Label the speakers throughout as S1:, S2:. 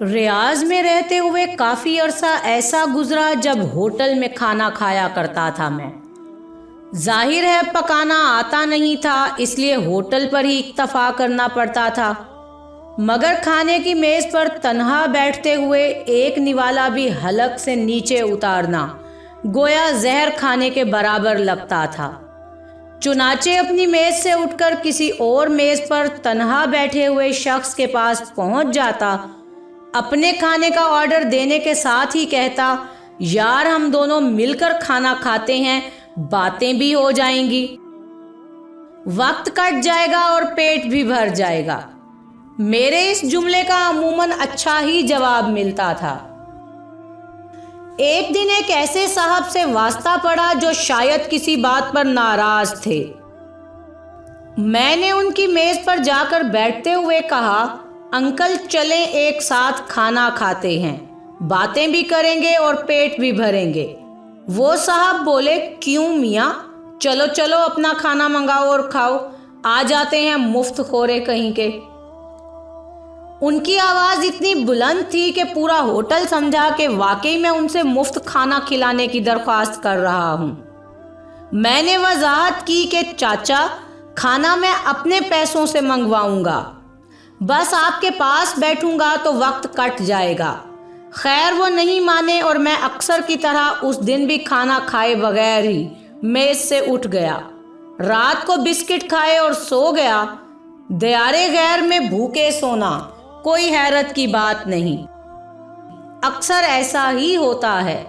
S1: ریاض میں رہتے ہوئے کافی عرصہ ایسا گزرا جب ہوٹل میں کھانا کھایا کرتا تھا میں۔ ظاہر ہے پکانا آتا نہیں تھا، اس لیے ہوٹل پر ہی اکتفا کرنا پڑتا تھا، مگر کھانے کی میز پر تنہا بیٹھتے ہوئے ایک نوالا بھی حلق سے نیچے اتارنا گویا زہر کھانے کے برابر لگتا تھا۔ چنانچہ اپنی میز سے اٹھ کر کسی اور میز پر تنہا بیٹھے ہوئے شخص کے پاس پہنچ جاتا، اپنے کھانے کا آرڈر دینے کے ساتھ ہی کہتا، یار ہم دونوں مل کر کھانا کھاتے ہیں، باتیں بھی ہو جائیں گی، وقت کٹ جائے گا اور پیٹ بھی بھر جائے گا۔ میرے اس جملے کا عموماً اچھا ہی جواب ملتا تھا۔ ایک دن ایک ایسے صاحب سے واسطہ پڑا جو شاید کسی بات پر ناراض تھے۔ میں نے ان کی میز پر جا کر بیٹھتے ہوئے کہا، انکل چلیں ایک ساتھ کھانا کھاتے ہیں، باتیں بھی کریں گے اور پیٹ بھی بھریں گے۔ وہ صاحب بولے، کیوں میاں، چلو چلو اپنا کھانا منگاؤ اور کھاؤ، آ جاتے ہیں مفت خورے کہیں کے۔ ان کی آواز اتنی بلند تھی کہ پورا ہوٹل سمجھا کہ واقعی میں ان سے مفت کھانا کھلانے کی درخواست کر رہا ہوں۔ میں نے وضاحت کی کہ چاچا، کھانا میں اپنے پیسوں سے منگواؤں گا، بس آپ کے پاس بیٹھوں گا تو وقت کٹ جائے گا۔ خیر وہ نہیں مانے اور میں اکثر کی طرح اس دن بھی کھانا کھائے بغیر ہی میز سے اٹھ گیا، رات کو بسکٹ کھائے اور سو گیا۔ دیارے غیر میں بھوکے سونا کوئی حیرت کی بات نہیں، اکثر ایسا ہی ہوتا ہے۔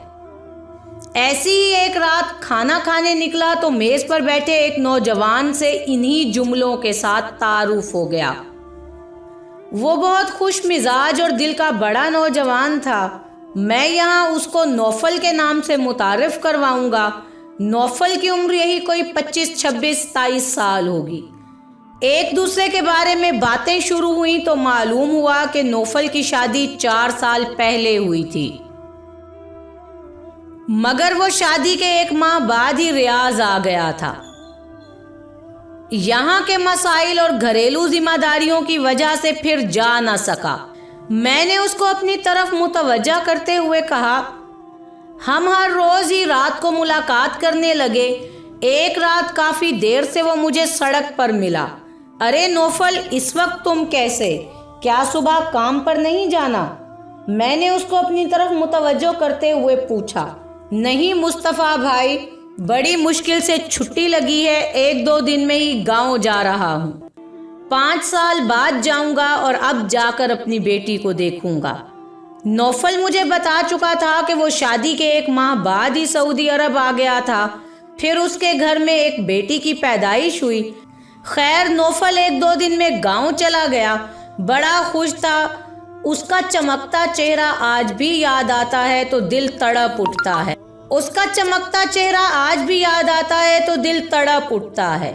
S1: ایسی ہی ایک رات کھانا کھانے نکلا تو میز پر بیٹھے ایک نوجوان سے انہی جملوں کے ساتھ تعارف ہو گیا۔ وہ بہت خوش مزاج اور دل کا بڑا نوجوان تھا۔ میں یہاں اس کو نوفل کے نام سے متعارف کرواؤں گا۔ نوفل کی عمر یہی کوئی 25، 26، 27 سال ہوگی۔ ایک دوسرے کے بارے میں باتیں شروع ہوئیں تو معلوم ہوا کہ نوفل کی شادی 4 سال پہلے ہوئی تھی، مگر وہ شادی کے 1 ماہ بعد ہی ریاض آ گیا تھا۔ یہاں کے مسائل اور گھریلو ذمہ داریوں کی وجہ سے پھر جا نہ سکا۔ میں نے اس کو اپنی طرف متوجہ کرتے ہوئے کہا، ہم ہر روز ہی رات کو ملاقات کرنے لگے۔ ایک رات کافی دیر سے وہ مجھے سڑک پر ملا۔ ارے نوفل، اس وقت تم کیسے؟ کیا صبح کام پر نہیں جانا؟ میں نے اس کو اپنی طرف متوجہ کرتے ہوئے پوچھا۔ نہیں مصطفیٰ بھائی، بڑی مشکل سے چھٹی لگی ہے، 1-2 دن میں ہی گاؤں جا رہا ہوں، 5 سال بعد جاؤں گا اور اب جا کر اپنی بیٹی کو دیکھوں گا۔ نوفل مجھے بتا چکا تھا کہ وہ شادی کے 1 ماہ بعد ہی سعودی عرب آ گیا تھا، پھر اس کے گھر میں ایک بیٹی کی پیدائش ہوئی۔ خیر نوفل 1-2 دن میں گاؤں چلا گیا، بڑا خوش تھا۔ اس کا چمکتا چہرہ آج بھی یاد آتا ہے تو دل تڑپ اٹھتا ہے۔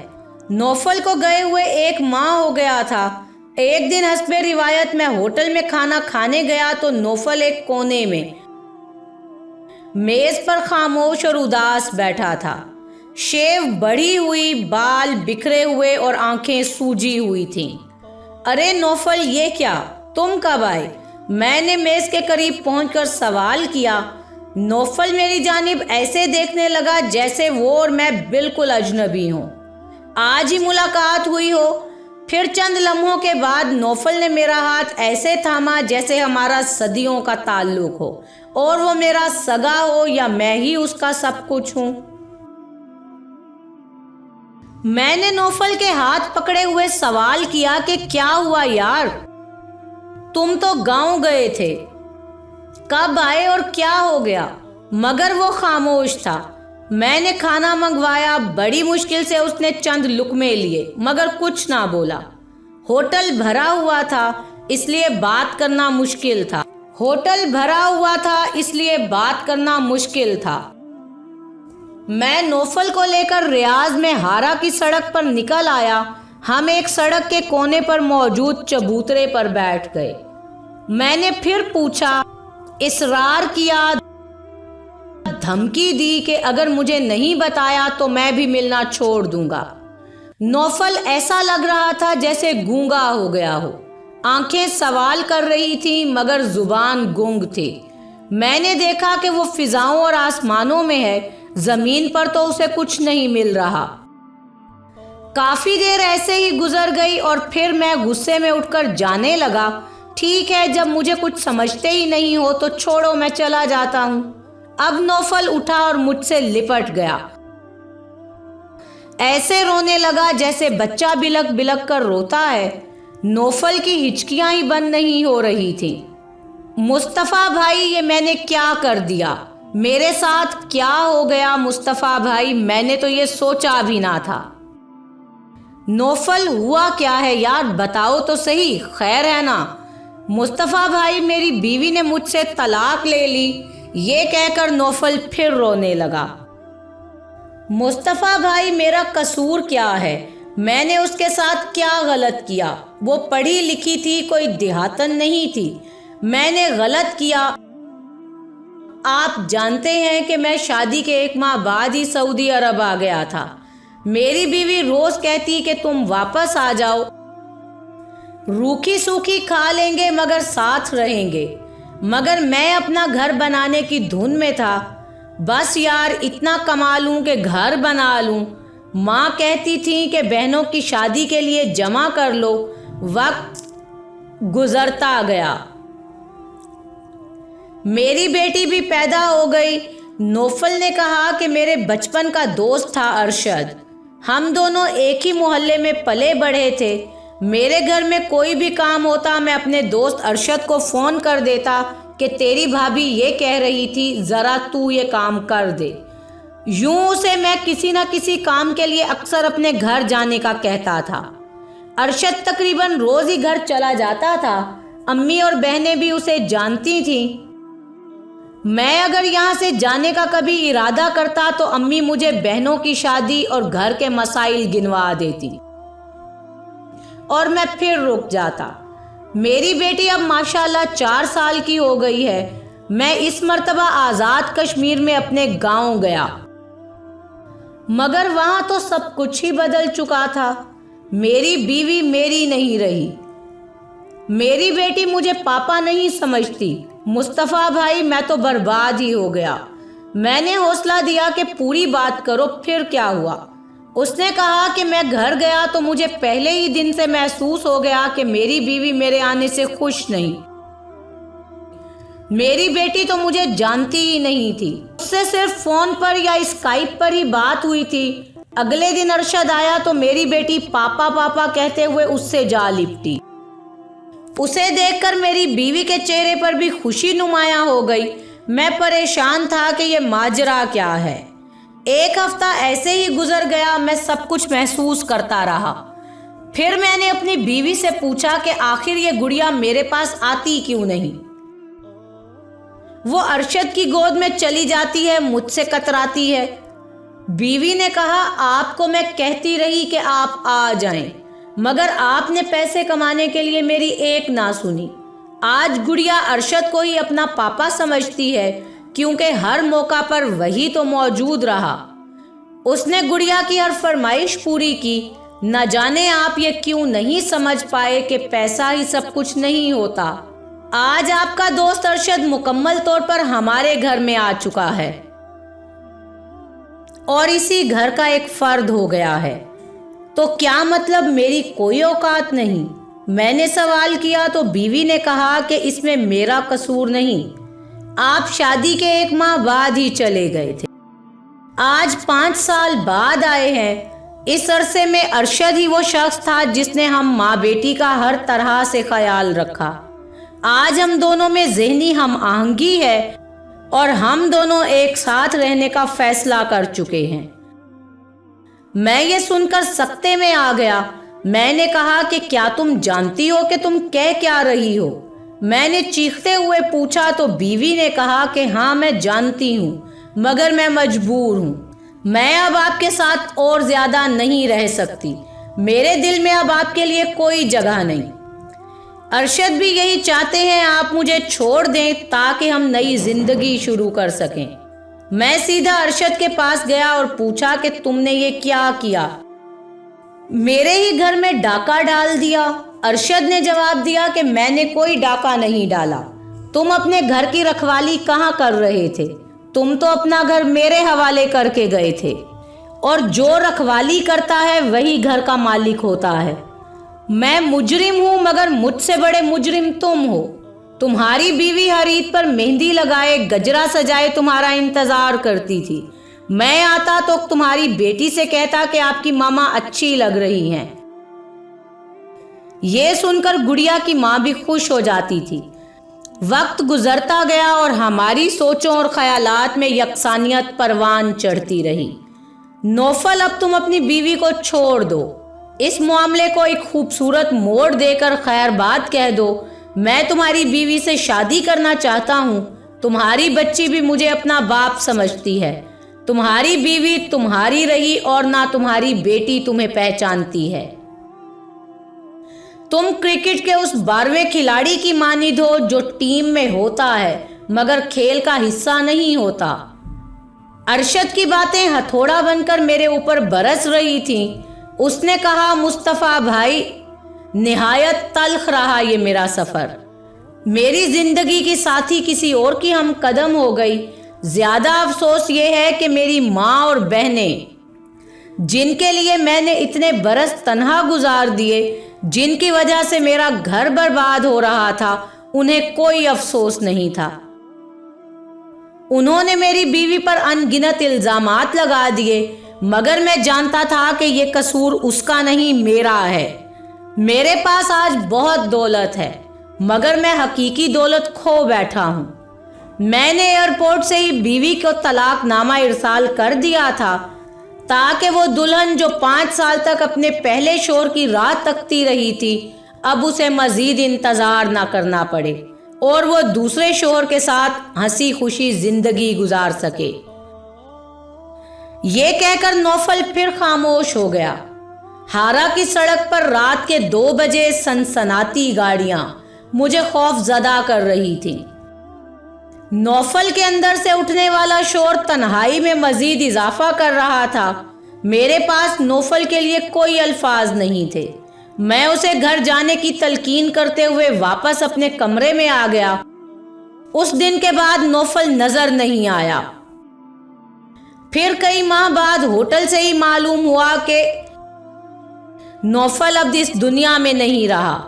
S1: نوفل کو گئے ہوئے 1 ماہ ہو گیا تھا۔ ایک دن حسب روایت میں ہوٹل میں کھانا کھانے گیا تو نوفل ایک کونے میں میز پر خاموش اور اداس بیٹھا تھا۔ شیو بڑھی ہوئی، بال بکھرے ہوئے اور آنکھیں سوجی ہوئی تھیں۔ ارے نوفل، یہ کیا، تم کب آئے؟ میں نے میز کے قریب پہنچ کر سوال کیا۔ نوفل میری جانب ایسے دیکھنے لگا جیسے وہ اور میں بالکل اجنبی ہوں، آج ہی ملاقات ہوئی ہو۔ پھر چند لمحوں کے بعد نوفل نے میرا ہاتھ ایسے تھاما جیسے ہمارا صدیوں کا تعلق ہو اور وہ میرا سگا ہو یا میں ہی اس کا سب کچھ ہوں۔ میں نے نوفل کے ہاتھ پکڑے ہوئے سوال کیا کہ کیا ہوا یار، تم تو گاؤں گئے تھے، کب آئے اور کیا ہو گیا؟ مگر وہ خاموش تھا۔ میں نے کھانا منگوایا، بڑی مشکل سے اس نے چند لقمے لیے مگر کچھ نہ بولا۔ ہوٹل بھرا ہوا تھا اس لیے بات کرنا مشکل تھا۔ میں نوفل کو لے کر ریاض میں ہارا کی سڑک پر نکل آیا۔ ہم ایک سڑک کے کونے پر موجود چبوترے پر بیٹھ گئے۔ میں نے پھر پوچھا، اصرار کیا، دھمکی دی کہ اگر مجھے نہیں بتایا تو میں بھی ملنا چھوڑ دوں گا۔ نوفل ایسا لگ رہا تھا جیسے گونگا ہو گیا ہو، آنکھیں سوال کر رہی تھیں مگر زبان گنگ تھی۔ میں نے دیکھا کہ وہ فضاؤں اور آسمانوں میں ہے، زمین پر تو اسے کچھ نہیں مل رہا۔ کافی دیر ایسے ہی گزر گئی اور پھر میں غصے میں اٹھ کر جانے لگا، ٹھیک ہے، جب مجھے کچھ سمجھتے ہی نہیں ہو تو چھوڑو، میں چلا جاتا ہوں۔ اب نوفل اٹھا اور مجھ سے لپٹ گیا، ایسے رونے لگا جیسے بچہ بلک بلک کر روتا ہے۔ نوفل کی ہچکیاں ہی بند نہیں ہو رہی تھیں۔ مصطفیٰ بھائی، یہ میں نے کیا کر دیا؟ میرے ساتھ کیا ہو گیا مصطفیٰ بھائی؟ میں نے تو یہ سوچا بھی نہ تھا۔ نوفل، ہوا کیا ہے یار، بتاؤ تو صحیح، خیر ہے نا؟ مصطفیٰ بھائی، میری بیوی نے مجھ سے طلاق لے لی، یہ کہہ کر نوفل پھر رونے لگا۔ مصطفیٰ بھائی، میرا قصور کیا ہے؟ میں نے اس کے ساتھ کیا غلط کیا؟ وہ پڑھی لکھی تھی، کوئی دیہاتن نہیں تھی۔ میں نے غلط کیا؟ آپ جانتے ہیں کہ میں شادی کے 1 ماہ بعد ہی سعودی عرب آ گیا تھا۔ میری بیوی روز کہتی کہ تم واپس آ جاؤ، روکھی سوکھی کھا لیں گے مگر ساتھ رہیں گے، مگر میں اپنا گھر بنانے کی دھن میں تھا، بس یار اتنا کما لوں کہ گھر بنا لوں۔ ماں کہتی تھی کہ بہنوں کی شادی کے لیے جمع کر لو۔ وقت گزرتا گیا، میری بیٹی بھی پیدا ہو گئی۔ نوفل نے کہا کہ میرے بچپن کا دوست تھا ارشد، ہم دونوں ایک ہی محلے میں پلے بڑھے تھے۔ میرے گھر میں کوئی بھی کام ہوتا میں اپنے دوست ارشد کو فون کر دیتا کہ تیری بھابھی یہ کہہ رہی تھی، ذرا تو یہ کام کر دے۔ یوں اسے میں کسی نہ کسی کام کے لیے اکثر اپنے گھر جانے کا کہتا تھا۔ ارشد تقریباً روز ہی گھر چلا جاتا تھا، امی اور بہنیں بھی اسے جانتی تھیں۔ میں اگر یہاں سے جانے کا کبھی ارادہ کرتا تو امی مجھے بہنوں کی شادی اور گھر کے مسائل گنوا دیتی اور میں پھر رک جاتا۔ میری بیٹی اب ماشاءاللہ 4 سال کی ہو گئی ہے۔ میں اس مرتبہ آزاد کشمیر میں اپنے گاؤں گیا، مگر وہاں تو سب کچھ ہی بدل چکا تھا۔ میری بیوی میری نہیں رہی، میری بیٹی مجھے پاپا نہیں سمجھتی۔ مصطفیٰ بھائی، میں تو برباد ہی ہو گیا۔ میں نے حوصلہ دیا کہ پوری بات کرو، پھر کیا ہوا؟ اس نے کہا کہ میں گھر گیا تو مجھے پہلے ہی دن سے محسوس ہو گیا کہ میری بیوی میرے آنے سے خوش نہیں۔ میری بیٹی تو مجھے جانتی ہی نہیں تھی، اس سے صرف فون پر یا اسکائپ پر ہی بات ہوئی تھی۔ اگلے دن ارشد آیا تو میری بیٹی پاپا پاپا کہتے ہوئے اس سے جا لپٹی۔ اسے دیکھ کر میری بیوی کے چہرے پر بھی خوشی نمایاں ہو گئی۔ میں پریشان تھا کہ یہ ماجرا کیا ہے۔ 1 ہفتہ ایسے ہی گزر گیا، میں سب کچھ محسوس کرتا رہا۔ پھر میں نے اپنی بیوی سے پوچھا کہ آخر یہ گڑیا میرے پاس آتی کیوں نہیں؟ وہ ارشد کی گود میں چلی جاتی ہے، مجھ سے کتراتی ہے۔ بیوی نے کہا، آپ کو میں کہتی رہی کہ آپ آ جائیں، مگر آپ نے پیسے کمانے کے لیے میری ایک نہ سنی۔ آج گڑیا ارشد کو ہی اپنا پاپا سمجھتی ہے، کیونکہ ہر موقع پر وہی تو موجود رہا۔ اس نے گڑیا کی ہر فرمائش پوری کی۔ نہ جانے آپ یہ کیوں نہیں سمجھ پائے کہ پیسہ ہی سب کچھ نہیں ہوتا۔ آج آپ کا دوست ارشد مکمل طور پر ہمارے گھر میں آ چکا ہے اور اسی گھر کا ایک فرد ہو گیا ہے، تو کیا مطلب میری کوئی اوقات نہیں؟ میں نے سوال کیا تو بیوی نے کہا کہ اس میں میرا قصور نہیں، آپ شادی کے 1 ماہ بعد ہی چلے گئے تھے، آج 5 سال بعد آئے ہیں۔ اس عرصے میں ارشد ہی وہ شخص تھا جس نے ہم ماں بیٹی کا ہر طرح سے خیال رکھا۔ آج ہم دونوں میں ذہنی ہم آہنگی ہے اور ہم دونوں ایک ساتھ رہنے کا فیصلہ کر چکے ہیں۔ میں یہ سن کر سکتے میں آ گیا۔ میں نے کہا کہ کیا تم جانتی ہو کہ تم کہہ کیا رہی ہو؟ میں نے چیختے ہوئے پوچھا تو بیوی نے کہا کہ ہاں میں جانتی ہوں، مگر میں مجبور ہوں، میں اب آپ کے ساتھ اور زیادہ نہیں رہ سکتی، میرے دل میں اب آپ کے لیے کوئی جگہ نہیں۔ ارشد بھی یہی چاہتے ہیں، آپ مجھے چھوڑ دیں تاکہ ہم نئی زندگی شروع کر سکیں۔ میں سیدھا ارشد کے پاس گیا اور پوچھا کہ تم نے یہ کیا کیا؟ میرے ہی گھر میں ڈاکہ ڈال دیا۔ ارشد نے جواب دیا کہ میں نے کوئی ڈاکہ نہیں ڈالا۔ تم اپنے گھر کی رکھوالی کہاں کر رہے تھے؟ تم تو اپنا گھر میرے حوالے کر کے گئے تھے، اور جو رکھوالی کرتا ہے وہی گھر کا مالک ہوتا ہے۔ میں مجرم ہوں، مگر مجھ سے بڑے مجرم تم ہو۔ تمہاری بیوی ہر عید پر مہندی لگائے، گجرا سجائے تمہارا انتظار کرتی تھی۔ میں آتا تو تمہاری بیٹی سے کہتا کہ آپ کی ماما اچھی لگ رہی ہیں۔ یہ سن کر گڑیا کی ماں بھی خوش ہو جاتی تھی۔ وقت گزرتا گیا اور ہماری سوچوں اور خیالات میں یکسانیت پروان چڑھتی رہی۔ نوفل، اب تم اپنی بیوی کو چھوڑ دو، اس معاملے کو ایک خوبصورت موڑ دے کر خیر بات کہہ دو۔ میں تمہاری بیوی سے شادی کرنا چاہتا ہوں۔ تمہاری بچی بھی مجھے اپنا باپ سمجھتی ہے۔ تمہاری بیوی تمہاری رہی اور نہ تمہاری بیٹی تمہیں پہچانتی ہے۔ تم کرکٹ کے اس 12ویں کھلاڑی کی مانند ہو جو ٹیم میں ہوتا ہے مگر کھیل کا حصہ نہیں ہوتا۔ ارشد کی باتیں ہتھوڑا بن کر میرے اوپر برس رہی تھیں۔ اس نے کہا، مصطفیٰ بھائی، نہایت تلخ رہا یہ میرا سفر۔ میری زندگی کی ساتھی کسی اور کی ہم قدم ہو گئی۔ زیادہ افسوس یہ ہے کہ میری ماں اور بہنیں، جن کے لیے میں نے اتنے برس تنہا گزار دیے، جن کی وجہ سے میرا گھر برباد ہو رہا تھا، انہیں کوئی افسوس نہیں تھا۔ انہوں نے میری بیوی پر ان گنت الزامات لگا دیے، مگر میں جانتا تھا کہ یہ قصور اس کا نہیں، میرا ہے۔ میرے پاس آج بہت دولت ہے، مگر میں حقیقی دولت کھو بیٹھا ہوں۔ میں نے ایئرپورٹ سے ہی بیوی کو طلاق نامہ ارسال کر دیا تھا تاکہ وہ دلہن جو 5 سال تک اپنے پہلے شوہر کی راہ تکتی رہی تھی، اب اسے مزید انتظار نہ کرنا پڑے اور وہ دوسرے شوہر کے ساتھ ہنسی خوشی زندگی گزار سکے۔ یہ کہہ کر نوفل پھر خاموش ہو گیا۔ ہارا کی سڑک پر رات کے 2 بجے سنسناتی گاڑیاں مجھے خوف زدہ کر رہی تھیں۔ نوفل کے اندر سے اٹھنے والا شور تنہائی میں مزید اضافہ کر رہا تھا۔ میرے پاس نوفل کے لیے کوئی الفاظ نہیں تھے۔ میں اسے گھر جانے کی تلقین کرتے ہوئے واپس اپنے کمرے میں آ گیا۔ اس دن کے بعد نوفل نظر نہیں آیا۔ پھر کئی ماہ بعد ہوٹل سے ہی معلوم ہوا کہ نوفل اب اس دنیا میں نہیں رہا۔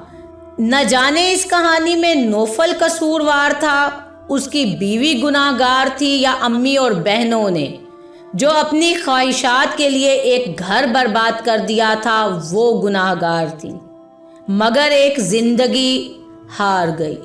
S1: نہ جانے اس کہانی میں نوفل قصوروار تھا، اس کی بیوی گناہ گار تھی، یا امی اور بہنوں نے جو اپنی خواہشات کے لیے ایک گھر برباد کر دیا تھا وہ گناہ گار تھی، مگر ایک زندگی ہار گئی۔